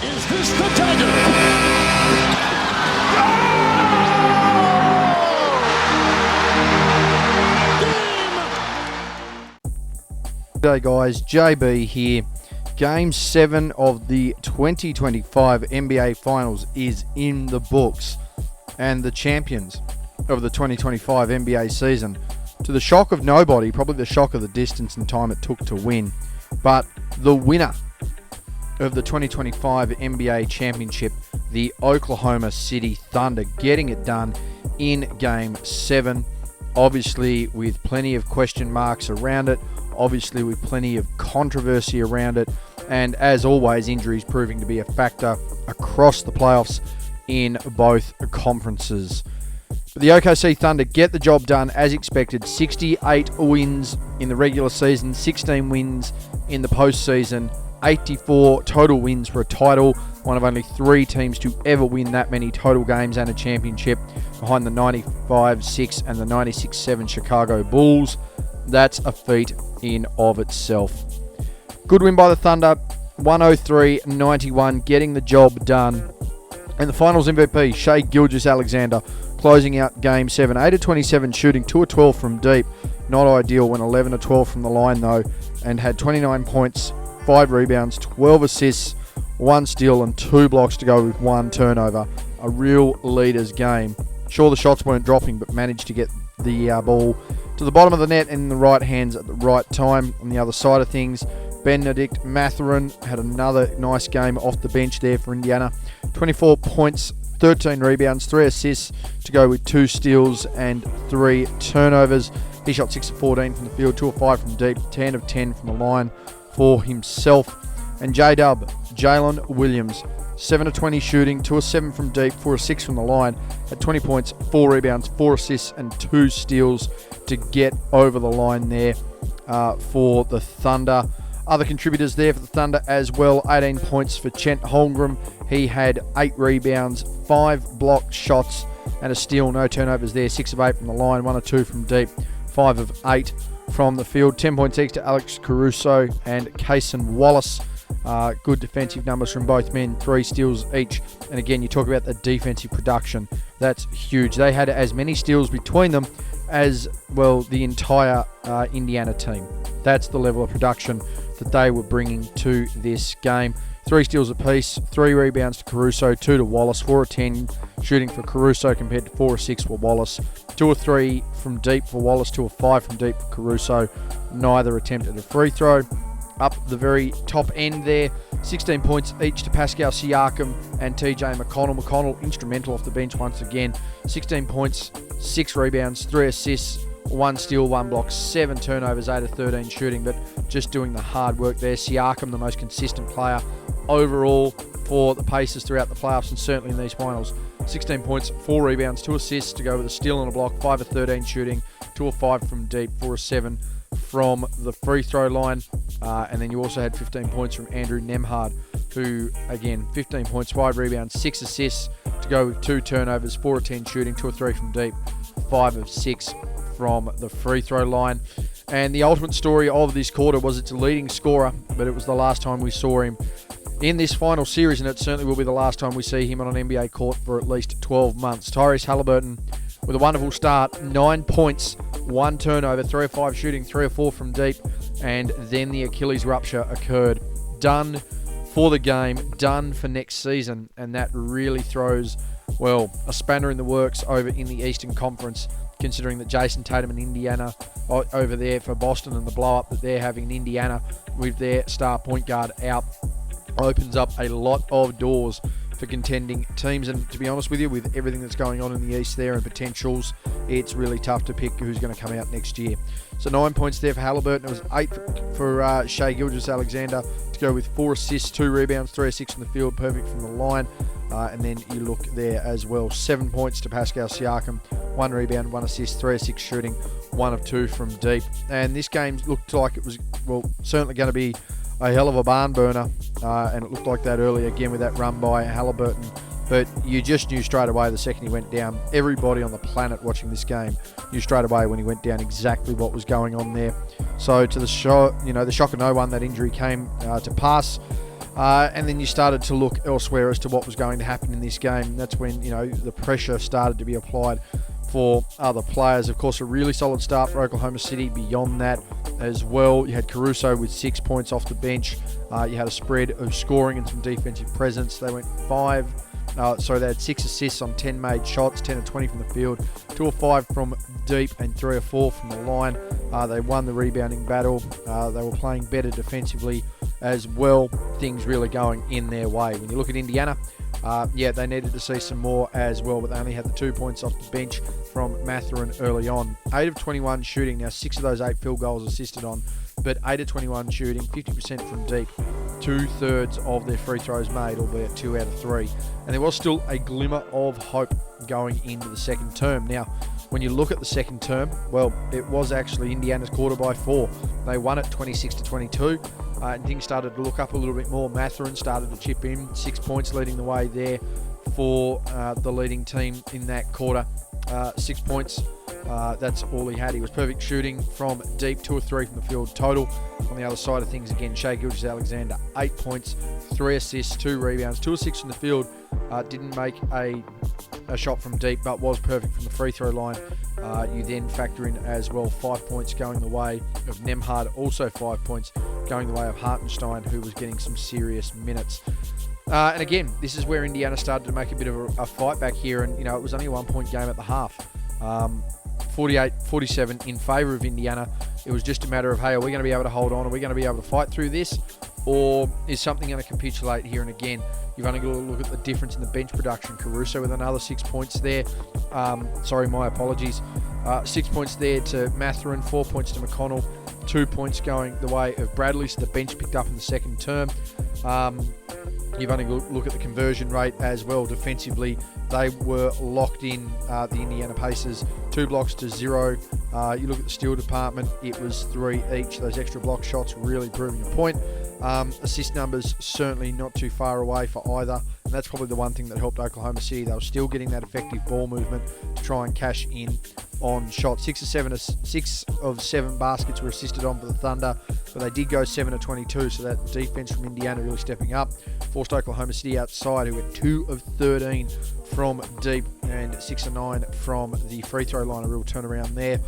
Is this the dagger? G'day guys, JB here. Game 7 of the 2025 NBA Finals is in the books, and the champions of the 2025 NBA season, to the shock of nobody, probably the shock of the distance and time it took to win, but the winner of the 2025 NBA Championship, the Oklahoma City Thunder, getting it done in Game 7, obviously with plenty of question marks around it, obviously with plenty of controversy around it, and as always, injuries proving to be a factor across the playoffs in both conferences. But the OKC Thunder get the job done as expected. 68 wins in the regular season, 16 wins in the postseason, 84 total wins for a title, one of only 3 teams to ever win that many total games and a championship, behind the 95-6 and the 96-7 Chicago Bulls. That's a feat in of itself. Good win by the Thunder, 103-91, getting the job done. And the Finals MVP, Shai Gilgeous-Alexander, closing out Game 7. 8 of 27 shooting, 2 of 12 from deep. Not ideal when 11 of 12 from the line though, and had 29 points, 5 rebounds, 12 assists, 1 steal and 2 blocks to go with 1 turnover. A real leader's game. Sure, the shots weren't dropping, but managed to get the ball to the bottom of the net and in the right hands at the right time. On the other side of things, Benedict Mathurin had another nice game off the bench there for Indiana. 24 points, 13 rebounds, 3 assists to go with 2 steals and 3 turnovers. He shot 6 of 14 from the field, 2 of 5 from deep, 10 of 10 from the line for himself. And J-Dub, Jalen Williams, 7 of 20 shooting, 2 of 7 from deep, 4 of 6 from the line, at 20 points, 4 rebounds, 4 assists and 2 steals to get over the line there for the Thunder. Other contributors there for the Thunder as well. 18 points for Chet Holmgren. He had 8 rebounds, 5 blocked shots and a steal. No turnovers there. 6 of 8 from the line, 1 of 2 from deep, 5 of 8 from the field. 10 points each to Alex Caruso and Kaysen Wallace. Good defensive numbers from both men, 3 steals each. And again, you talk about the defensive production. That's huge. They had as many steals between them as, well, the entire Indiana team. That's the level of production that they were bringing to this game. 3 steals apiece, 3 rebounds to Caruso, 2 to Wallace, 4 of 10 shooting for Caruso compared to 4 of 6 for Wallace, 2 of 3 from deep for Wallace, 2 of 5 from deep for Caruso. Neither attempted a free throw. Up the very top end there, 16 points each to Pascal Siakam and TJ McConnell. McConnell instrumental off the bench once again. 16 points, 6 rebounds, 3 assists, 1 steal, 1 block, 7 turnovers, 8 of 13 shooting, but just doing the hard work there. Siakam, the most consistent player overall for the Pacers throughout the playoffs and certainly in these finals. 16 points, 4 rebounds, 2 assists to go with a steal and a block, 5 of 13 shooting, 2 of 5 from deep, 4 of 7 from the free throw line. And then you also had 15 points from Andrew Nembhard, who, again, 15 points, 5 rebounds, 6 assists to go with 2 turnovers, 4 of 10 shooting, 2 of 3 from deep, 5 of 6 from the free throw line. And the ultimate story of this quarter was its leading scorer, but it was the last time we saw him in this final series, and it certainly will be the last time we see him on an NBA court for at least 12 months. Tyrese Halliburton with a wonderful start, 9 points, 1 turnover, 3 of 5 shooting, 3 of 4 from deep, and then the Achilles rupture occurred. Done for the game, done for next season, and that really throws, well, a spanner in the works over in the Eastern Conference, considering that Jason Tatum and Indiana over there for Boston and the blow-up that they're having in Indiana with their star point guard out opens up a lot of doors for contending teams. And to be honest with you, with everything that's going on in the East there and potentials, it's really tough to pick who's going to come out next year. So 9 points there for Halliburton. It was 8 for Shai Gilgeous-Alexander to go with 4 assists, 2 rebounds, 3 of 6 from the field, perfect from the line. And then you look there as well, 7 points to Pascal Siakam, 1 rebound, 1 assist, 3 of 6 shooting, 1 of 2 from deep. And this game looked like it was, well, certainly going to be a hell of a barn burner, and it looked like that early again with that run by Halliburton. But you just knew straight away the second he went down. Everybody on the planet watching this game knew straight away when he went down exactly what was going on there. So to the shock, the shock of no one, that injury came to pass. And then you started to look elsewhere as to what was going to happen in this game. That's when, the pressure started to be applied for other players. Of course, a really solid start for Oklahoma City. Beyond that as well, you had Caruso with 6 points off the bench. You had a spread of scoring and some defensive presence. They went they had 6 assists on 10 made shots, 10 of 20 from the field, 2 or 5 from deep and 3 or 4 from the line. They won the rebounding battle. They were playing better defensively as well. Things really going in their way. When you look at Indiana, they needed to see some more as well, but they only had the 2 points off the bench from Mathurin early on. 8 of 21 shooting. Now, 6 of those 8 field goals assisted on, but 8 of 21 shooting, 50% from deep. 2/3 of their free throws made, albeit 2 out of 3. And there was still a glimmer of hope going into the second term. Now, when you look at the second term, well, it was actually Indiana's quarter by 4. They won it 26-22. And things started to look up a little bit more. Mathurin started to chip in, 6 points leading the way there for the leading team in that quarter. 6 points, that's all he had. He was perfect shooting from deep, 2 or 3 from the field total. On the other side of things, again, Gilgeous-Alexander, 8 points, 3 assists, 2 rebounds, 2 or 6 from the field. Didn't make a shot from deep, but was perfect from the free throw line. You then factor in as well 5 points going the way of Nemhard, also 5 points going the way of Hartenstein, who was getting some serious minutes. And again, this is where Indiana started to make a bit of a fight back here, and it was only a 1 point game at the half. 48-47 in favour of Indiana. It was just a matter of, hey, are we going to be able to hold on? Are we going to be able to fight through this? Or is something going to capitulate here? And again, you've only got to look at the difference in the bench production. Caruso with another 6 points there. My apologies. 6 points there to Mathurin, 4 points to McConnell, 2 points going the way of Bradley. So the bench picked up in the second term. You've only got to look at the conversion rate as well. Defensively, they were locked in, the Indiana Pacers, 2 blocks to 0. You look at the steal department, it was 3 each. Those extra block shots really proving a point. Assist numbers certainly not too far away for either. And that's probably the one thing that helped Oklahoma City. They were still getting that effective ball movement to try and cash in on shots. 6 of 7 baskets were assisted on for the Thunder, but they did go 7 of 22, so that defense from Indiana really stepping up. Forced Oklahoma City outside, who were 2 of 13 from deep and 6 of 9 from the free throw line. A real turnaround there.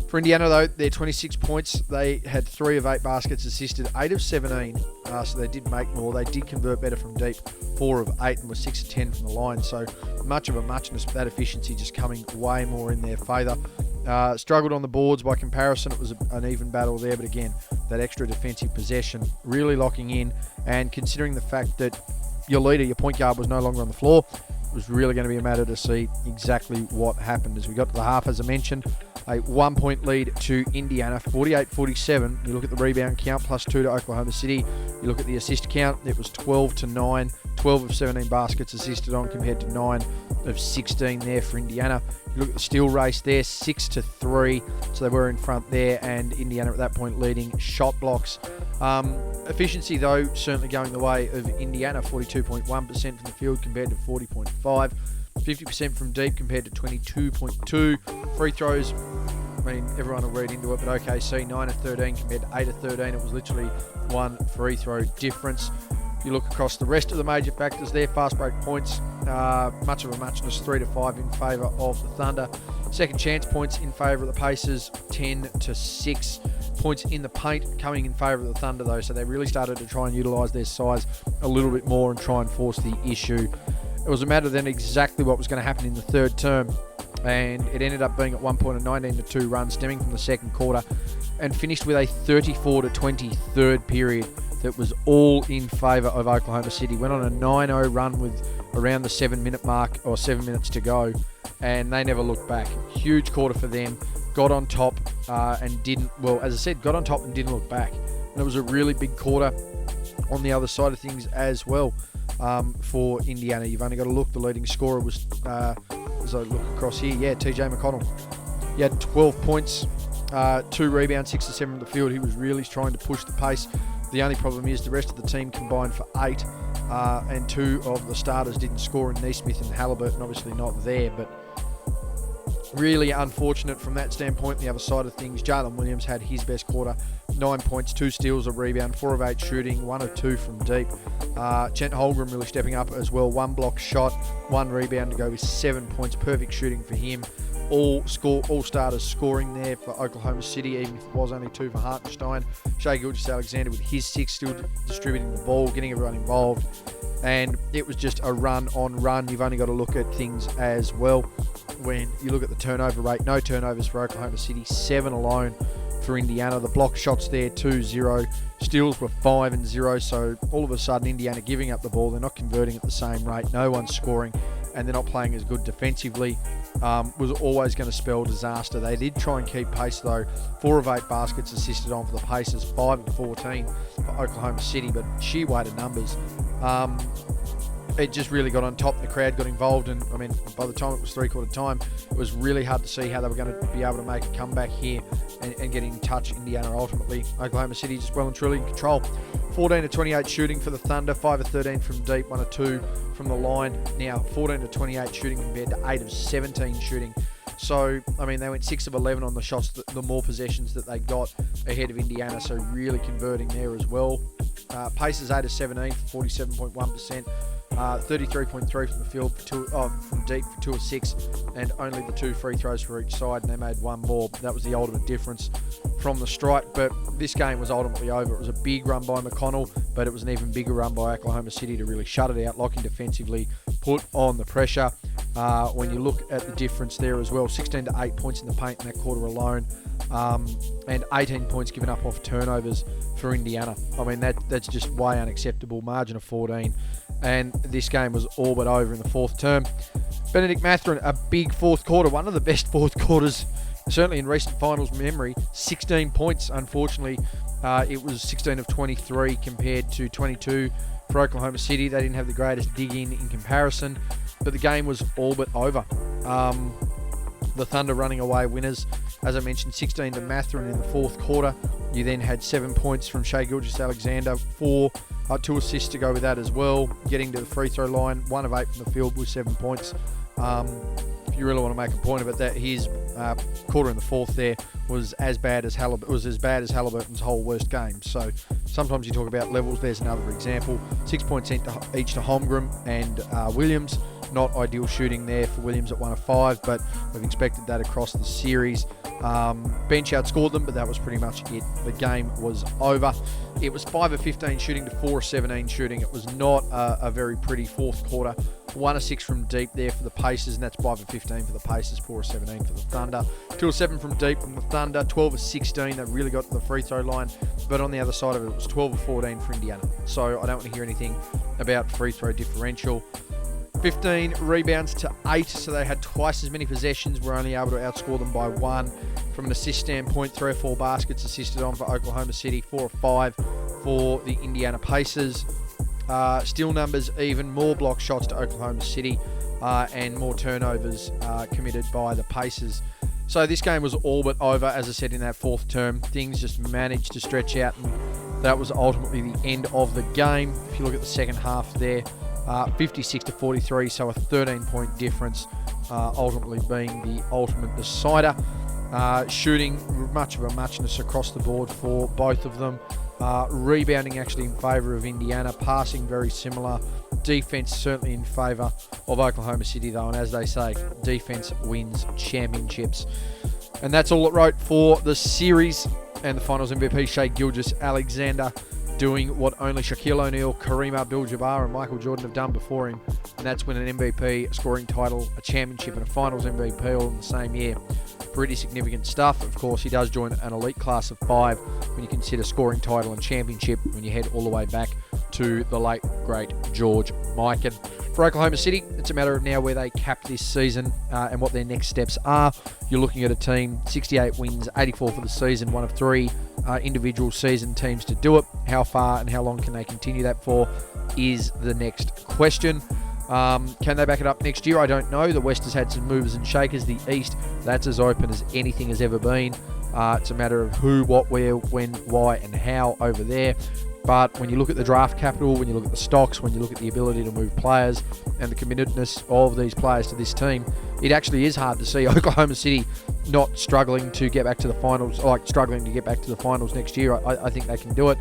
For Indiana, though, they're 26 points. They had 3 of 8 baskets assisted, 8 of 17, so they did make more. They did convert better from deep, 4 of 8, and were 6 of 10 from the line. So much of a muchness, that efficiency just coming way more in their favour. Struggled on the boards by comparison. It was an even battle there, but again, that extra defensive possession really locking in. And considering the fact that your leader, your point guard, was no longer on the floor, it was really going to be a matter to see exactly what happened. As we got to the half, as I mentioned, a 1 point lead to Indiana, 48-47. You look at the rebound count, +2 to Oklahoma City. You look at the assist count, it was 12-9, 12 of 17 baskets assisted on compared to 9 of 16 there for Indiana. You look at the steal race there, 6-3, so they were in front there, and Indiana at that point leading shot blocks. Efficiency, though, certainly going the way of Indiana, 42.1% from the field compared to 40.5%. 50% from deep compared to 22.2. Free throws, I mean, everyone will read into it, but OKC 9 of 13 compared to 8 of 13. It was literally 1 free throw difference. You look across the rest of the major factors there, fast break points, much of a muchness, 3-5 in favour of the Thunder. Second chance points in favour of the Pacers, 10-6. Points in the paint coming in favour of the Thunder, though, so they really started to try and utilise their size a little bit more and try and force the issue. It was a matter then exactly what was going to happen in the third term, and it ended up being at one point a 19-2 run stemming from the second quarter, and finished with a 34-20 third period that was all in favour of Oklahoma City. Went on a 9-0 run with around the 7-minute mark, or 7 minutes to go, and they never looked back. Huge quarter for them. Got on top and didn't, well, as I said, got on top and didn't look back. And it was a really big quarter on the other side of things as well. For Indiana, you've only got to look. The leading scorer was, as I look across here, TJ McConnell. He had 12 points, 2 rebounds, 6 of 7 from the field. He was really trying to push the pace. The only problem is the rest of the team combined for 8, and 2 of the starters didn't score, in Neesmith and Halliburton obviously not there, but really unfortunate from that standpoint. The other side of things, Jalen Williams had his best quarter, 9 points, 2 steals, a rebound, 4 of 8 shooting, 1 of 2 from deep. Chen Holmgren really stepping up as well. 1 block shot, 1 rebound to go with 7 points. Perfect shooting for him. All starters scoring there for Oklahoma City, even if it was only 2 for Hartenstein. Shai Gilgeous-Alexander with his 6 still distributing the ball, getting everyone involved. And it was just a run on run. You've only got to look at things as well. When you look at the turnover rate, no turnovers for Oklahoma City, 7 alone for Indiana. The block shots there, 2-0. Steals were 5 and 0. So all of a sudden, Indiana giving up the ball. They're not converting at the same rate. No one's scoring, and they're not playing as good defensively. Was always going to spell disaster. They did try and keep pace though. 4 of 8 baskets assisted on for the Pacers. 5 of 14 for Oklahoma City, but sheer weight of numbers. It just really got on top. The crowd got involved, and I mean, by the time it was three-quarter time, it was really hard to see how they were going to be able to make a comeback here and get in touch Indiana ultimately. Oklahoma City just well and truly in control. 14 of 28 shooting for the Thunder, 5 of 13 from deep, 1 of 2 from the line. Now 14 of 28 shooting compared to 8 of 17 shooting. So, I mean, they went 6 of 11 on the shots, the more possessions that they got ahead of Indiana, so really converting there as well. Pacers 8 of 17 for 47.1%. 33.3 from the field from deep for 2 of 6, and only the 2 free throws for each side, and they made 1 more. That was the ultimate difference from the strike. But this game was ultimately over. It was a big run by McConnell, but it was an even bigger run by Oklahoma City to really shut it out, locking defensively, put on the pressure. When you look at the difference there as well, 16 to 8 points in the paint in that quarter alone, and 18 points given up off turnovers for Indiana. I mean, that's just way unacceptable. Margin of 14. And this game was all but over in the fourth term. Benedict Mathurin, a big fourth quarter, one of the best fourth quarters, certainly in recent finals memory. 16 points, unfortunately. It was 16 of 23 compared to 22 for Oklahoma City. They didn't have the greatest dig-in comparison, but the game was all but over. The Thunder running away winners. As I mentioned, 16 to Mathurin in the fourth quarter. You then had 7 points from Shai Gilgeous-Alexander, 2 assists to go with that as well. Getting to the free throw line, 1 of 8 from the field with 7 points. If you really want to make a point of it, that his quarter in the fourth there was as bad as Halliburton's whole worst game. So sometimes you talk about levels. There's another example. 6 points each to Holmgren and Williams. Not ideal shooting there for Williams at 1 of 5, but we've expected that across the series. Bench outscored them, but that was pretty much it. The game was over. It was 5 of 15 shooting to 4 of 17 shooting. It was not a very pretty fourth quarter. 1 of 6 from deep there for the Pacers, and that's 5 of 15 for the Pacers, 4 of 17 for the Thunder. 2 of 7 from deep from the Thunder, 12 of 16. They really got to the free throw line, but on the other side of it was 12 of 14 for Indiana. So I don't want to hear anything about free throw differential. 15 rebounds to 8, so they had twice as many possessions. Were only able to outscore them by 1. From an assist standpoint, 3 or 4 baskets assisted on for Oklahoma City, 4 or 5 for the Indiana Pacers. Steal numbers, even more block shots to Oklahoma City, and more turnovers committed by the Pacers. So this game was all but over, as I said, in that fourth term. Things just managed to stretch out, and that was ultimately the end of the game. If you look at the second half there, 56 to 43, so a 13-point difference, ultimately being the ultimate decider. Shooting, much of a muchness across the board for both of them. Rebounding actually in favour of Indiana, passing very similar. Defense certainly in favour of Oklahoma City though, and as they say, defense wins championships. And that's all it wrote for the series and the finals MVP, Shai Gilgeous-Alexander, doing what only Shaquille O'Neal, Kareem Abdul-Jabbar and Michael Jordan have done before him, and that's win an MVP, a scoring title, a championship and a finals MVP all in the same year. Pretty significant stuff. Of course, he does join an elite class of 5 when you consider scoring title and championship, when you head all the way back to the late, great George Mikan. For Oklahoma City, it's a matter of now where they cap this season and what their next steps are. You're looking at a team, 68 wins, 84 for the season, one of 3 individual season teams to do it. How far and how long can they continue that for is the next question. Can they back it up next year? I don't know. The West has had some movers and shakers. The East, that's as open as anything has ever been. It's a matter of who, what, where, when, why, and how over there. But when you look at the draft capital, when you look at the stocks, when you look at the ability to move players and the committedness of these players to this team, it actually is hard to see Oklahoma City not struggling to get back to the finals, struggling to get back to the finals next year. I think they can do it.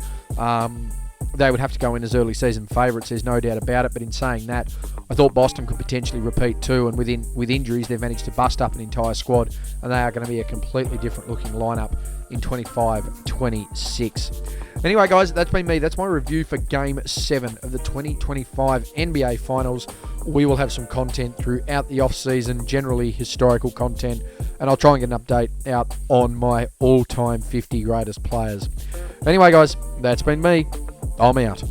They would have to go in as early season favourites, there's no doubt about it. But in saying that, I thought Boston could potentially repeat too. And with injuries, they've managed to bust up an entire squad, and they are going to be a completely different looking lineup in 25-26. Anyway, guys, that's been me. That's my review for Game 7 of the 2025 NBA Finals. We will have some content throughout the off-season, generally historical content, and I'll try and get an update out on my all-time 50 greatest players. Anyway, guys, that's been me. I'm out.